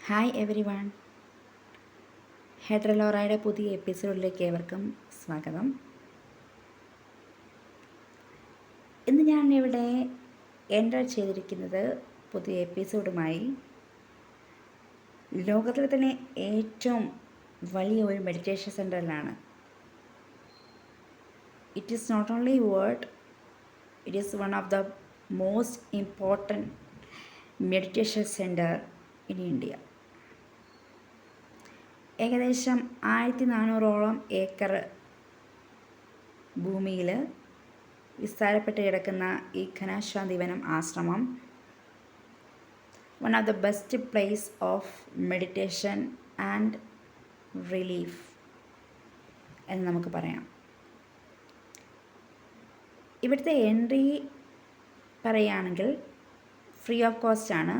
Hi every one, ഹെഡ്രലോറയുടെ പുതിയ എപ്പിസോഡിലേക്ക് ഏവർക്കും സ്വാഗതം. ഇന്ന് ഞാൻ ഇവിടെ എൻ്റർ ചെയ്തിരിക്കുന്നത് പുതിയ എപ്പിസോഡുമായി ലോകത്തിലെ തന്നെ ഏറ്റവും വലിയ ഒരു മെഡിറ്റേഷൻ സെൻ്ററിലാണ്. It is not only world, it is one of the most important meditation centre in India. ഏകദേശം 1400 ഏക്കർ ഭൂമിയിൽ വിസ്താരപ്പെട്ട് കിടക്കുന്ന ഈ ഘനശാന്തി വനം ആശ്രമം one of the best place of meditation and relief എന്ന് നമുക്ക് പറയാം. ഇവിടുത്തെ എൻട്രി പറയുകയാണെങ്കിൽ ഫ്രീ ഓഫ് കോസ്റ്റ് ആണ്.